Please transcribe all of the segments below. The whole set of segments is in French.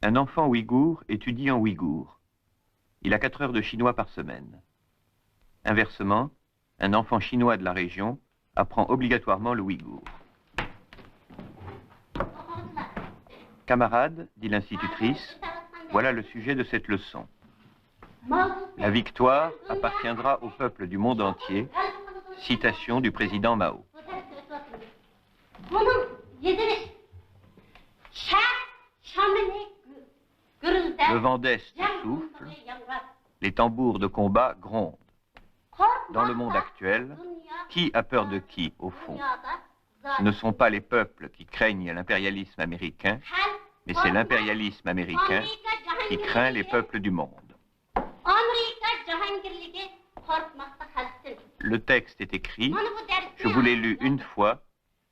Un enfant ouïghour étudie en ouïghour. Il a 4 heures de chinois par semaine. Inversement, un enfant chinois de la région apprend obligatoirement le ouïghour. Camarades, dit l'institutrice, voilà le sujet de cette leçon. La victoire appartiendra au peuple du monde entier. Citation du président Mao. Le vent d'Est souffle, les tambours de combat grondent. Dans le monde actuel, qui a peur de qui, au fond? Ce ne sont pas les peuples qui craignent l'impérialisme américain, mais c'est l'impérialisme américain qui craint les peuples du monde. Le texte est écrit, je vous l'ai lu une fois,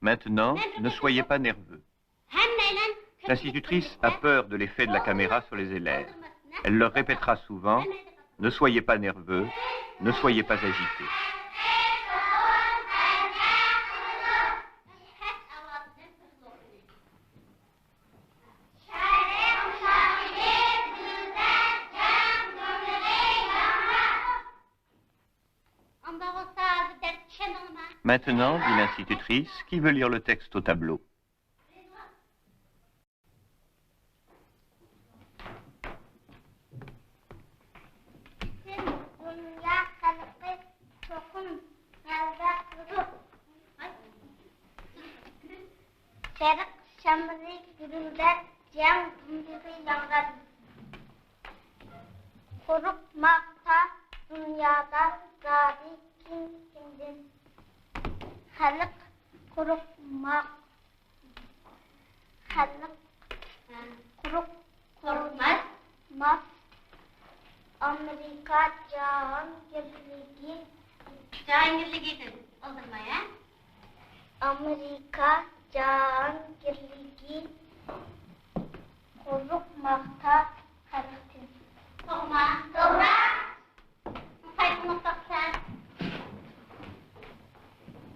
maintenant, ne soyez pas nerveux. L'institutrice a peur de l'effet de la caméra sur les élèves. Elle leur répétera souvent, ne soyez pas nerveux, ne soyez pas agités. Maintenant, dit l'institutrice, qui veut lire le texte au tableau? Amerika cahangirligi qo'rqmoqda xalqdan. To'g'ri. Qaytmoqdasan.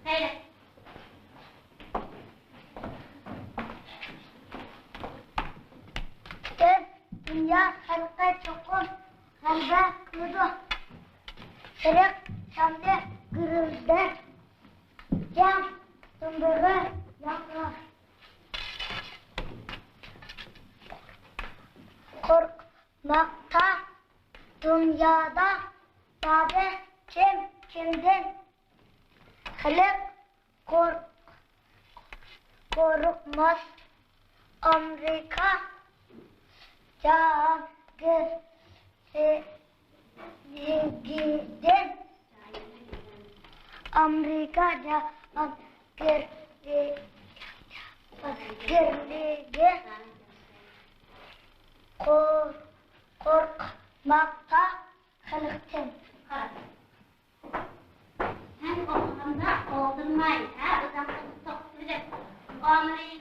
Hayır. Dünya halka çokum g'alaba qildi. Siriq shamda gurulda jam tumbug'i yoqlar. Qo'rqmoqda dunyoda ba'zi kimdan xalq qo'rqmas Amerika cahangirligidan. Amerika cahangirligi qo'rqmoqda xalqdan. Sen qo'rqqanda o'ldirmay, ha, o'zim to'qtirib. Amerika